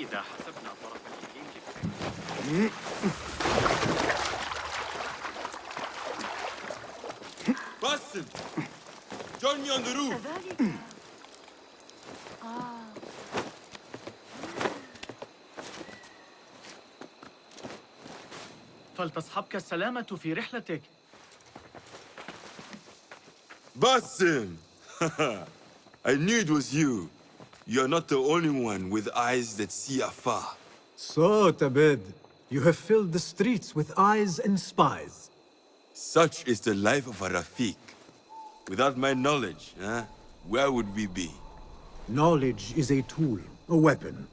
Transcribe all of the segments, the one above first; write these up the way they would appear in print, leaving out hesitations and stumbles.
إذا حسبنا طرف اليمين Basim! Join me on the roof! فلتصحبك السلامة في رحلتك. Basim! I knew it was you. You're not the only one with eyes that see afar. So, Tabed, you have filled the streets with eyes and spies. Such is the life of a Rafiq. Without my knowledge, where would we be? Knowledge is a tool, a weapon.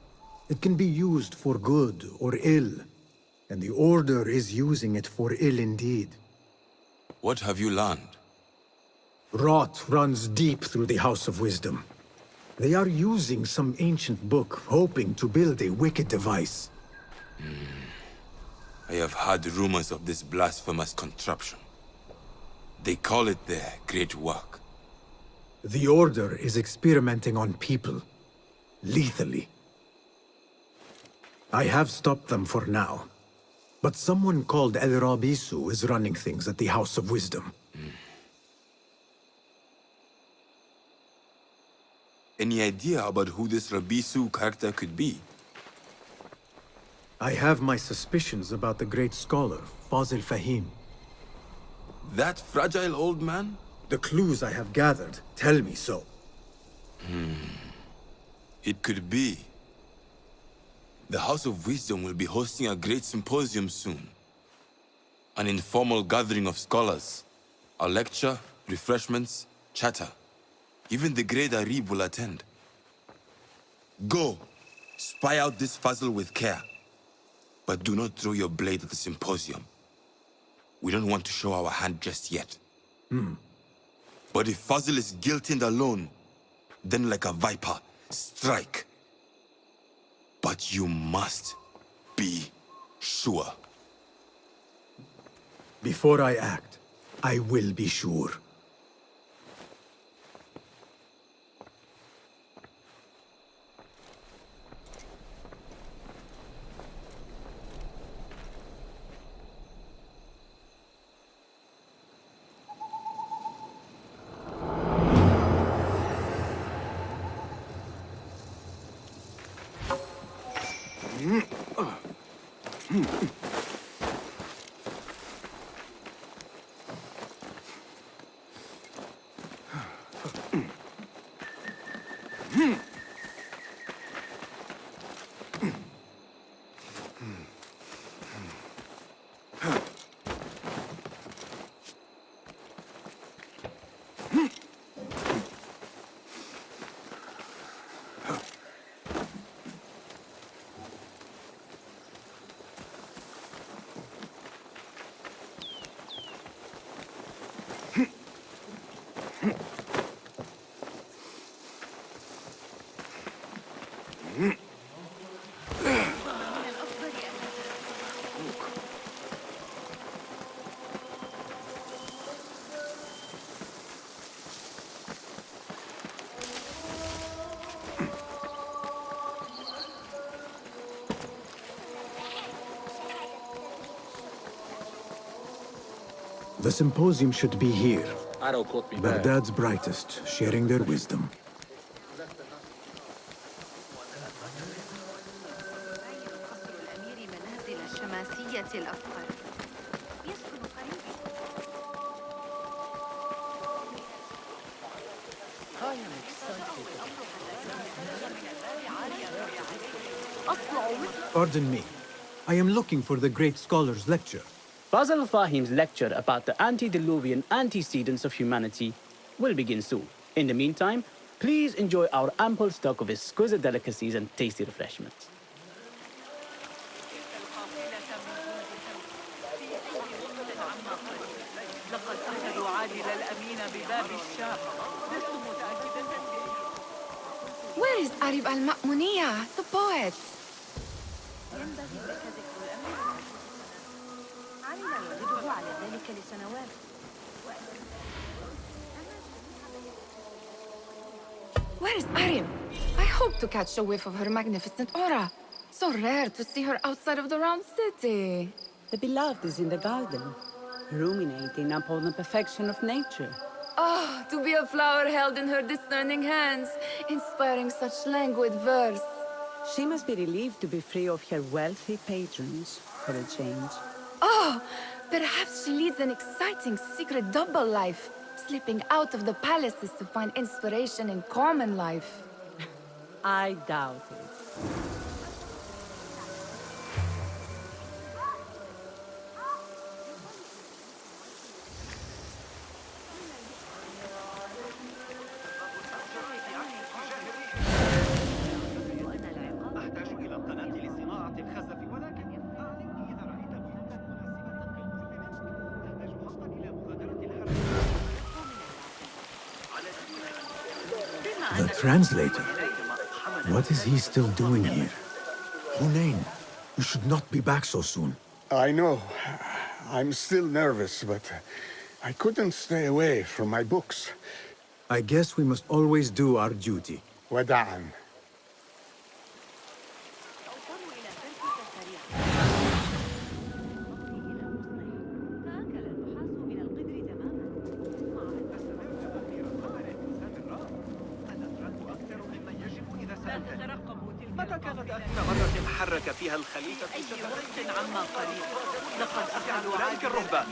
It can be used for good or ill. And the Order is using it for ill indeed. What have you learned? Rot runs deep through the House of Wisdom. They are using some ancient book, hoping to build a wicked device. I have heard rumors of this blasphemous contraption. They call it their great work. The Order is experimenting on people. Lethally. I have stopped them for now. But someone called El Rabisu is running things at the House of Wisdom. Any idea about who this Rabisu character could be? I have my suspicions about the great scholar, Fazil Fahim. That fragile old man? The clues I have gathered tell me so. It could be. The House of Wisdom will be hosting a great symposium soon. An informal gathering of scholars. A lecture, refreshments, chatter. Even the great Arib will attend. Go, spy out this Fazil with care. But do not throw your blade at the symposium. We don't want to show our hand just yet. But if Fazil is guilty and alone, then like a viper, strike. But you must be sure. Before I act, I will be sure. The symposium should be here. Baghdad's brightest, sharing their wisdom. Pardon me. I am looking for the great scholar's lecture. Fazl Fahim's lecture about the antediluvian antecedents of humanity will begin soon. In the meantime, please enjoy our ample stock of exquisite delicacies and tasty refreshments. Where is Arib al-Ma'muniya, the poet? Where is Arib? I hope to catch a whiff of her magnificent aura. So rare to see her outside of the round city. The beloved is in the garden, ruminating upon the perfection of nature. Oh, to be a flower held in her discerning hands, inspiring such languid verse. She must be relieved to be free of her wealthy patrons, for a change. Oh, perhaps she leads an exciting secret double life, slipping out of the palaces to find inspiration in common life. I doubt it. أحتاج إلى القناة لصناعة الخزف ولكن أعلمني إذا رأيت بيوتا مناسبة للقوم بهم. تحتاج حقا إلى مغادرة الحرب. The translator? What is he still doing here? Hunain, you should not be back so soon. I know. I'm still nervous, but I couldn't stay away from my books. I guess we must always do our duty. وداعا. متى كانت آخر مرة حرك فيها الخليفة شجرة عما قريب؟ لقد أفعلوا أولئك الرهبان.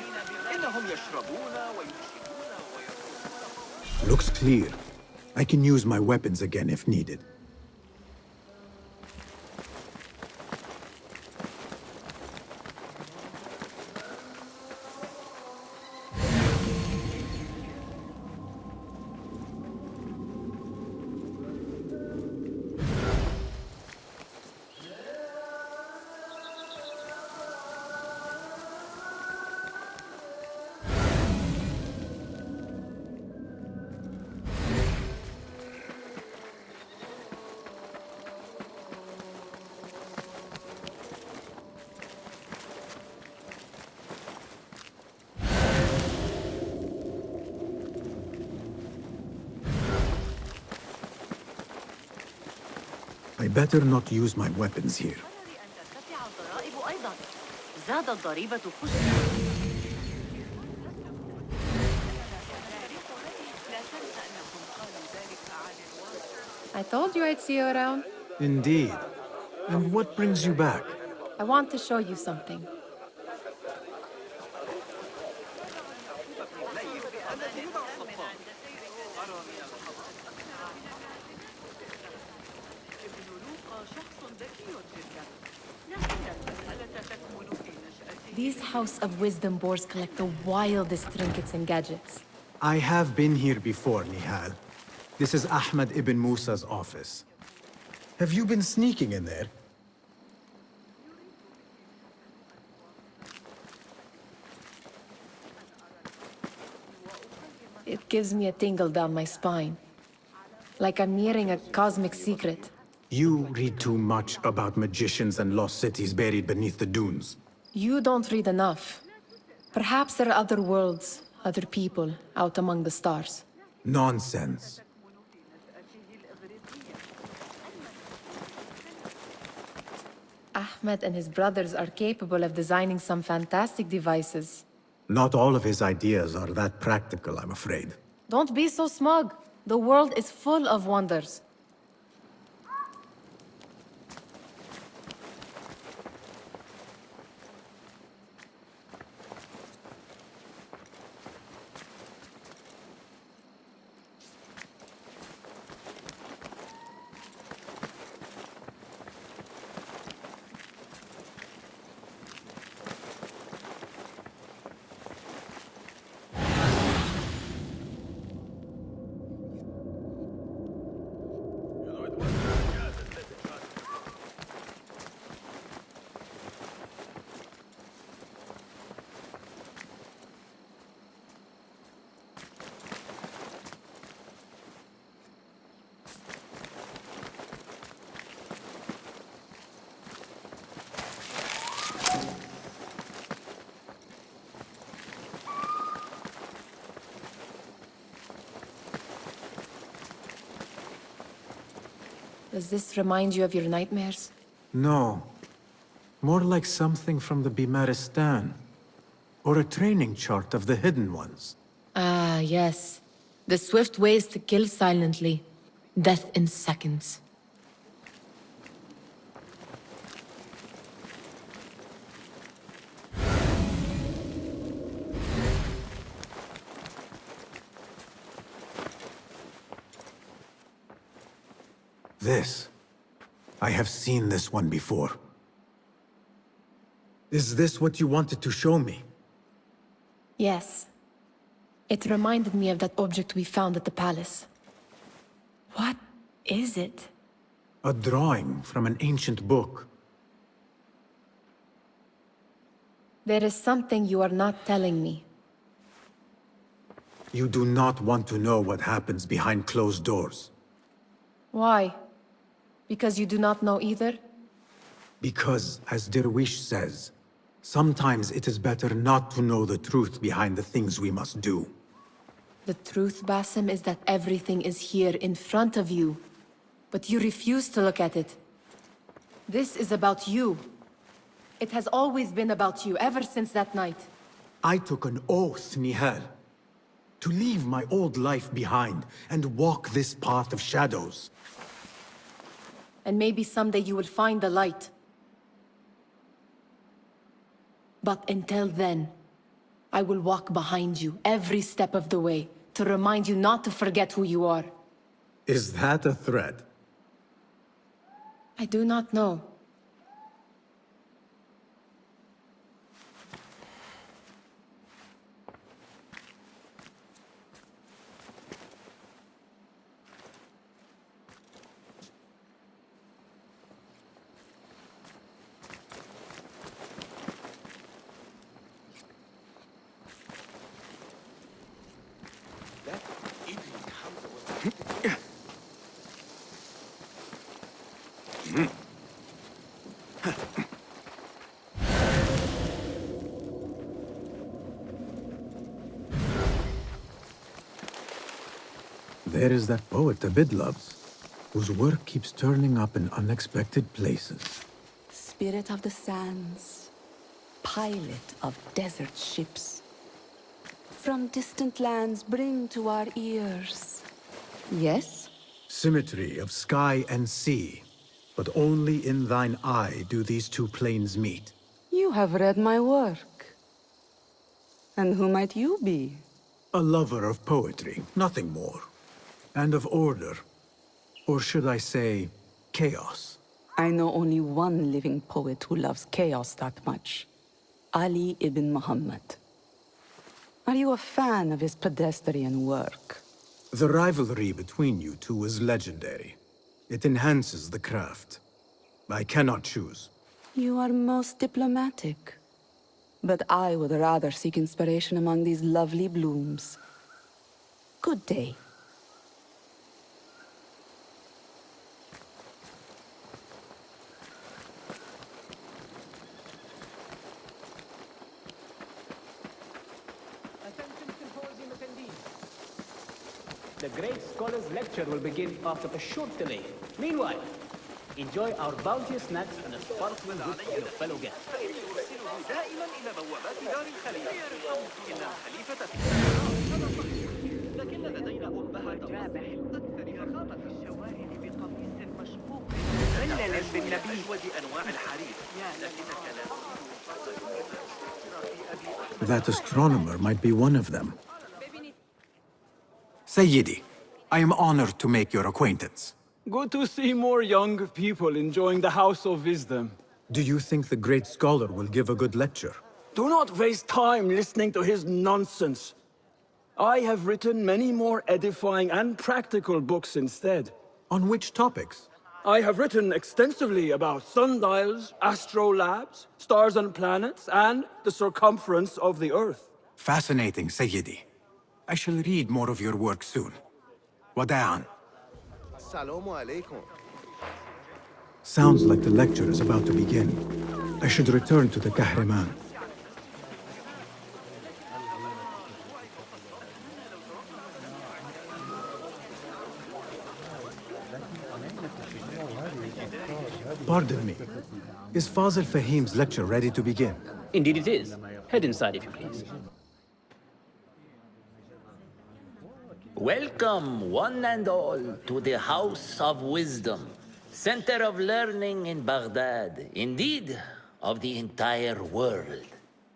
إنهم يشربون ويمشون ويرقصون. Looks clear. I can use my weapons again if needed. I better not use my weapons here. I told you I'd see you around. Indeed. And what brings you back? I want to show you something. These House of Wisdom boars collect the wildest trinkets and gadgets. I have been here before, Nihal. This is Ahmed ibn Musa's office. Have you been sneaking in there? It gives me a tingle down my spine. Like I'm nearing a cosmic secret. You read too much about magicians and lost cities buried beneath the dunes. You don't read enough. Perhaps there are other worlds, other people, out among the stars. Nonsense. Ahmed and his brothers are capable of designing some fantastic devices. Not all of his ideas are that practical, I'm afraid. Don't be so smug. The world is full of wonders. Does this remind you of your nightmares? No. More like something from the Bimaristan. Or a training chart of the Hidden Ones. Ah, yes. The swift ways to kill silently. Death in seconds. This. I have seen this one before. Is this what you wanted to show me? Yes. It reminded me of that object we found at the palace. What is it? A drawing from an ancient book. There is something you are not telling me. You do not want to know what happens behind closed doors. Why? Because you do not know either? Because, as Derwish says, sometimes it is better not to know the truth behind the things we must do. The truth, Basim, is that everything is here in front of you. But you refuse to look at it. This is about you. It has always been about you, ever since that night. I took an oath, Nihal, to leave my old life behind and walk this path of shadows. And maybe someday you will find the light. But until then, I will walk behind you every step of the way to remind you not to forget who you are. Is that a threat? I do not know. There is that poet Abid loves, whose work keeps turning up in unexpected places. Spirit of the sands, pilot of desert ships, from distant lands bring to our ears. Yes? Symmetry of sky and sea, but only in thine eye do these two planes meet. You have read my work. And who might you be? A lover of poetry, nothing more. And of order. Or should I say, chaos. I know only one living poet who loves chaos that much. Ali ibn Muhammad. Are you a fan of his pedestrian work? The rivalry between you two is legendary. It enhances the craft. I cannot choose. You are most diplomatic. But I would rather seek inspiration among these lovely blooms. Good day. Attention Symposium attendees. The Great Scholars Lecture will begin after a short delay. Meanwhile, enjoy our bounteous snacks and a sparkling gift for your fellow guests. يرسله دائما إلى بوابات دار الخليفة. إن الخليفة في لكن لدينا أمهات جابح أكثر فخامة في الشوارع بقميص مشقوق مدلل بالنبي أجود أنواع الحرير. لكنك لا That astronomer might be one of them. Sayyidi, I am honored to make your acquaintance. Good to see more young people enjoying the House of Wisdom. Do you think the great scholar will give a good lecture? Do not waste time listening to his nonsense. I have written many more edifying and practical books instead. On which topics? I have written extensively about sundials, astrolabes, stars and planets, and the circumference of the Earth. Fascinating, Sayyidi. I shall read more of your work soon. Wada'an. Assalamu alaikum. Sounds like the lecture is about to begin. I should return to the Kahraman. Pardon me. Is Fazil Fahim's lecture ready to begin? Indeed it is. Head inside if you please. Welcome, one and all, to the House of Wisdom, center of learning in Baghdad, indeed, of the entire world.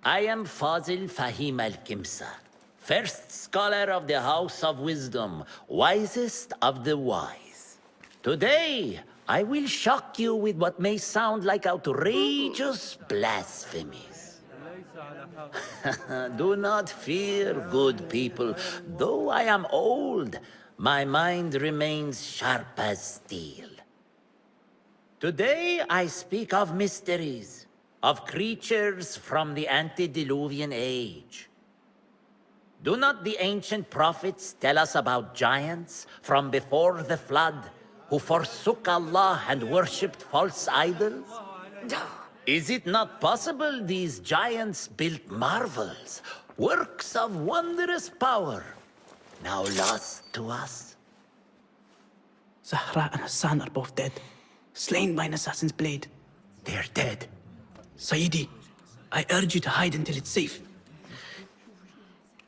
I am Fazil Fahim al-Kimsa, first scholar of the House of Wisdom, wisest of the wise. Today, I will shock you with what may sound like outrageous blasphemies. Do not fear, good people. Though I am old, my mind remains sharp as steel. Today I speak of mysteries, of creatures from the antediluvian age. Do not the ancient prophets tell us about giants from before the flood who forsook Allah and worshipped false idols? Is it not possible these giants built marvels, works of wondrous power, now lost to us? Zahra and Hassan are both dead, slain by an assassin's blade. They're dead. Sayyidi, I urge you to hide until it's safe.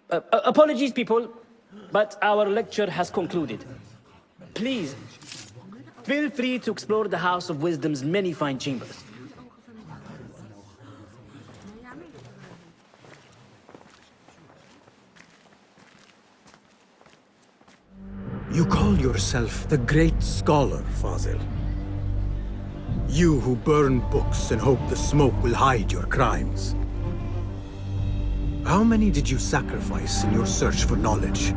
Apologies, people, but our lecture has concluded. Please, feel free to explore the House of Wisdom's many fine chambers. You call yourself the great scholar, Fazil. You who burn books and hope the smoke will hide your crimes. How many did you sacrifice in your search for knowledge?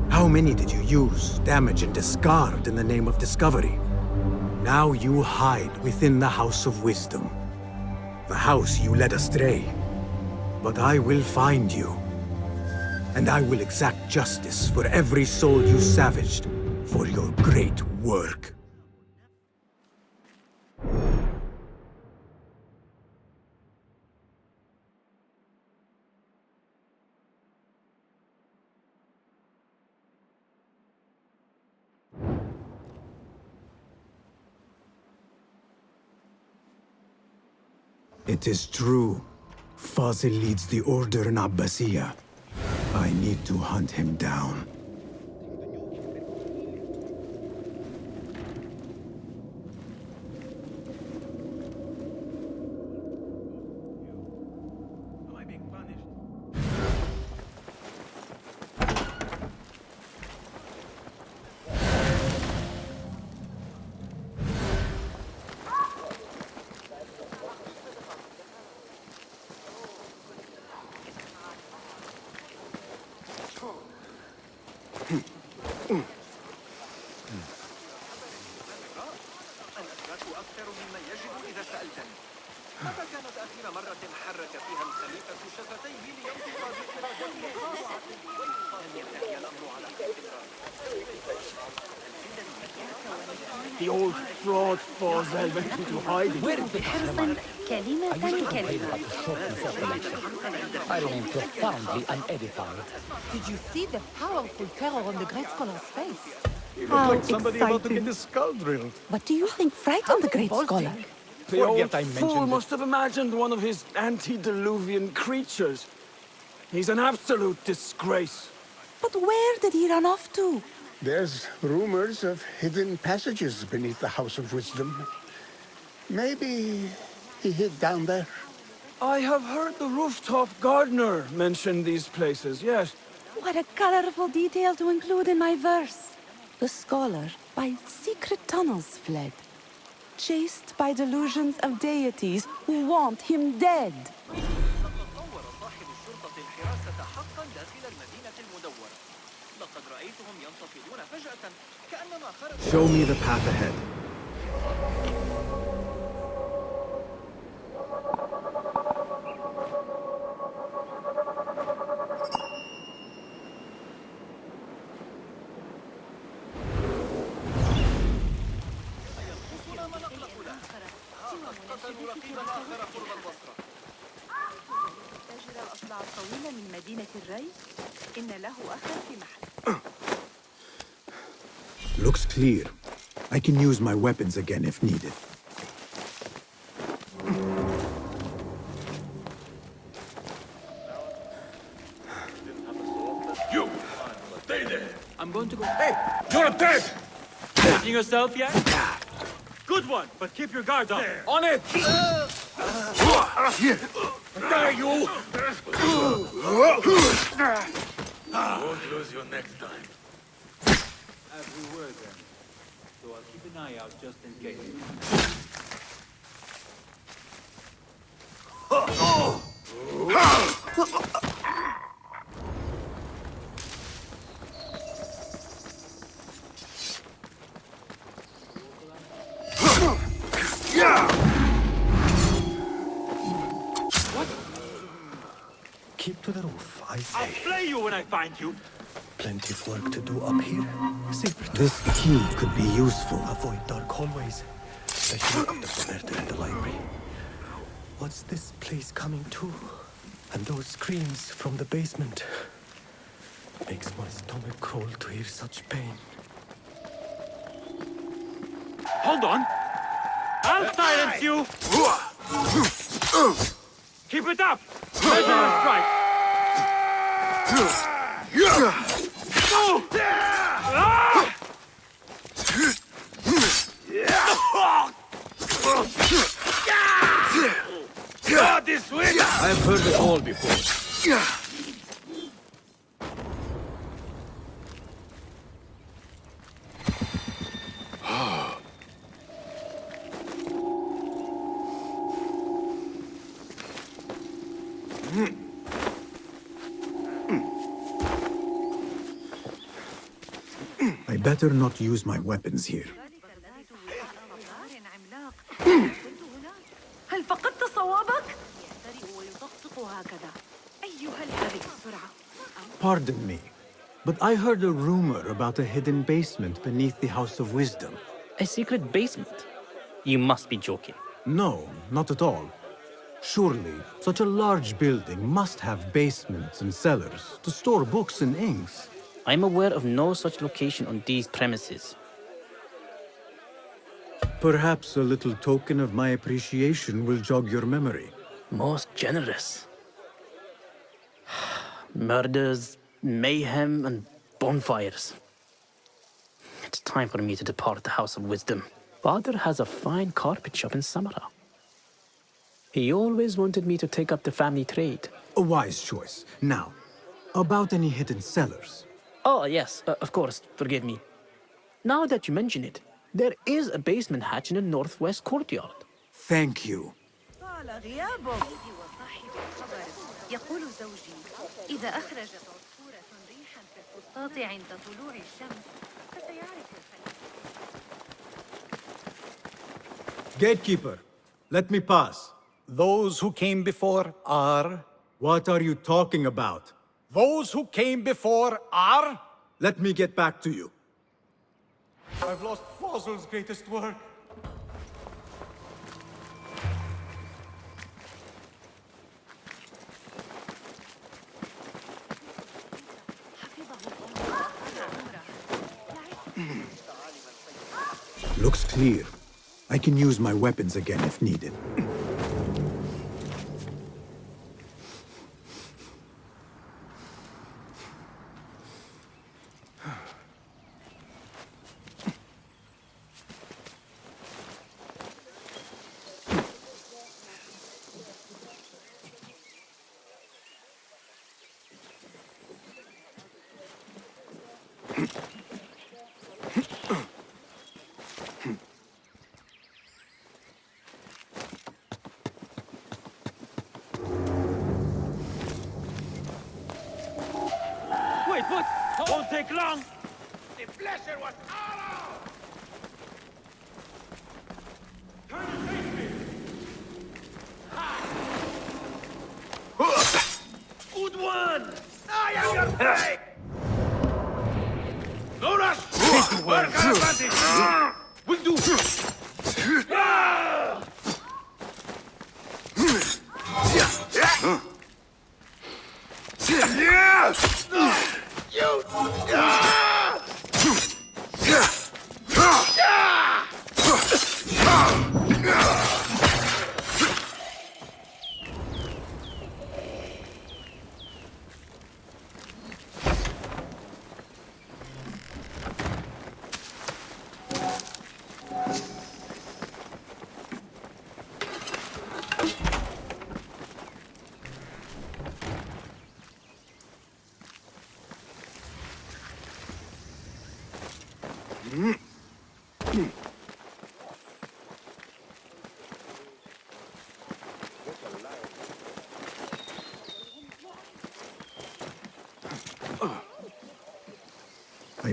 How many did you use, damage, and discard in the name of discovery? Now you hide within the House of Wisdom. The house you led astray. But I will find you. And I will exact justice for every soul you savaged for your great work. It is true. Fazil leads the Order in Abbasiyah. I need to hunt him down. متى كانت آخر مرة حرك فيها الخليفة شفتيه لينطق بإرادته الخاصة لن ينتهي الأمر على استقرار. The old fraud Fazil went into hiding. I remain profoundly unedified. Did you see the powerful terror on the great scholar's face? He looked like somebody about to get his skull drilled. What do you think frightened the great scholar? The old fool must have imagined one of his antediluvian creatures. He's an absolute disgrace. But where did he run off to? There's rumors of hidden passages beneath the House of Wisdom. Maybe he hid down there. I have heard the rooftop gardener mention these places, yes. What a colorful detail to include in my verse. The scholar by secret tunnels fled, chased by delusions of deities who want him dead. Show me the path ahead. Looks clear. I can use my weapons again if needed. I'm going to go. Hey, you're dead! Taking yourself yet? Good one, but keep your guard up. There. On it! There you! Won't lose you next time. As we were then. So I'll keep an eye out just in case. Keep to the roof, I say. I'll flay you when I find you. Plenty of work to do up here. This key could be useful. Avoid dark hallways, especially after the murder in the library. What's this place coming to? And those screams from the basement. Makes my stomach crawl to hear such pain. Hold on. I'll silence you. Keep it up. Measure a strike. No! God, this way! I've heard it all before. I better not use my weapons here. هل فقدت صوابك؟ أيها هذه السرعة. Pardon me, but I heard a rumor about a hidden basement beneath the House of Wisdom. A secret basement? You must be joking. No, not at all. Surely, such a large building must have basements and cellars to store books and inks. I'm aware of no such location on these premises. Perhaps a little token of my appreciation will jog your memory. Most generous. Murders, mayhem, and bonfires. It's time for me to depart the House of Wisdom. Father has a fine carpet shop in Samara. He always wanted me to take up the family trade. A wise choice. Now, about any hidden cellars. Oh, yes, of course, forgive me. Now that you mention it, there is a basement hatch in the northwest courtyard. Thank you. يقول زوجي إذا أخرجت عصفورة ريحا في الفسطاط عند طلوع الشمس فسيعرف Gatekeeper, let me pass. Those who came before are... What are you talking about? Those who came before are... Let me get back to you. I've lost Fossil's greatest work. Looks clear. I can use my weapons again if needed. Wait, what? Won't take long. The pleasure was all ours! Turn and face me. Good one! I am your prey! No rush! Work our advantage! Will do!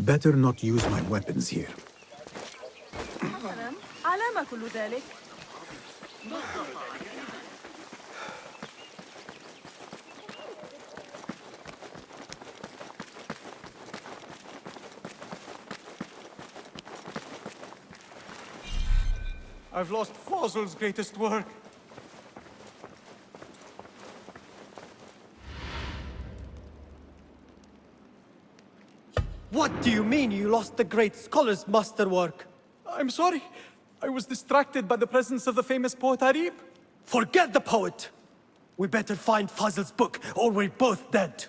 I better not use my weapons here. علامة كل ذلك. I've lost Fossil's greatest work. What do you mean you lost the great scholar's masterwork? I'm sorry. I was distracted by the presence of the famous poet Arib. Forget the poet! We better find Fazl's book, or we're both dead.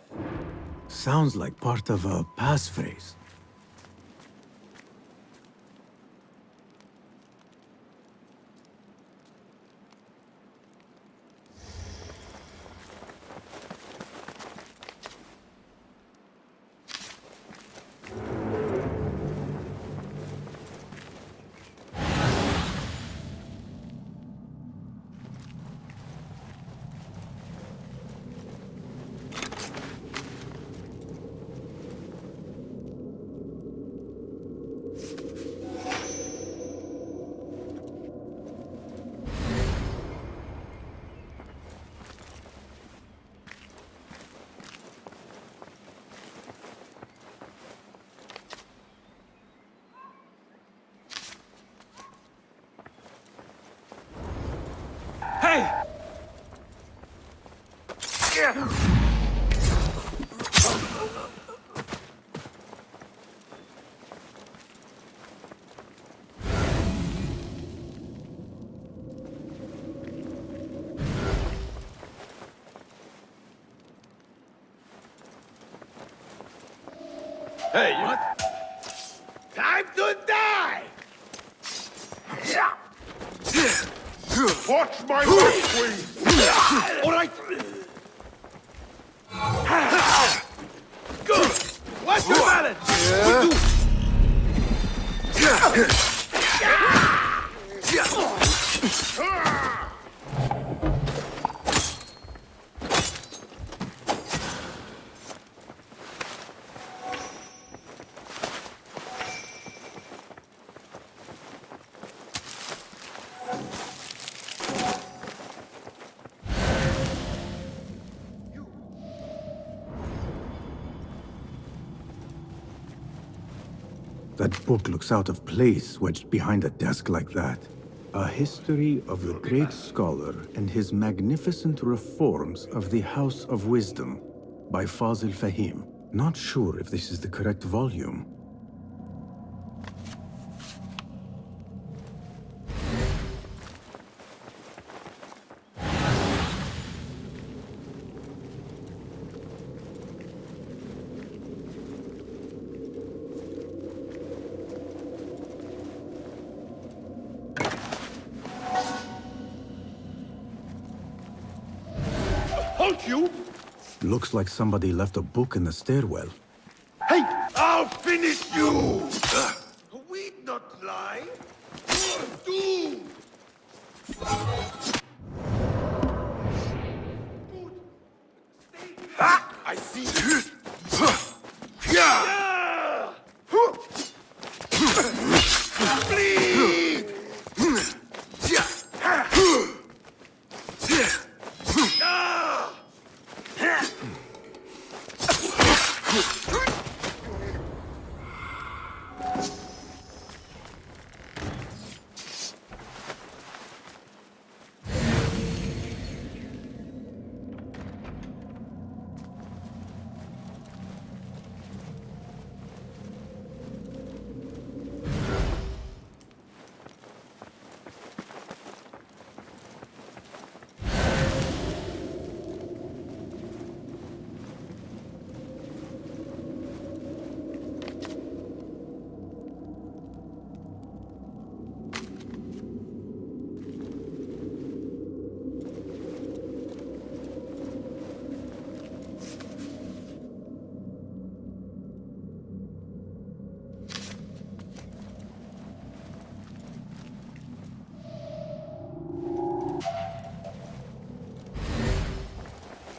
Sounds like part of a passphrase. Hey, what? Time to die! Watch my right wing! All right! Good! Watch your balance! That book looks out of place wedged behind a desk like that. A history of the great scholar and his magnificent reforms of the House of Wisdom by Fazil Fahim. Not sure if this is the correct volume. Halt you! Looks like somebody left a book in the stairwell. Hey! I'll finish you! We'd not lie. You're doomed! Ha! I see you! Yeah! Bleed!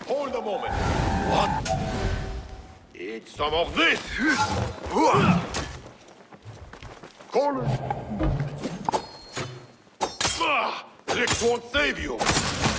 Hold a moment. What? Eat some of this! Tricks won't save you!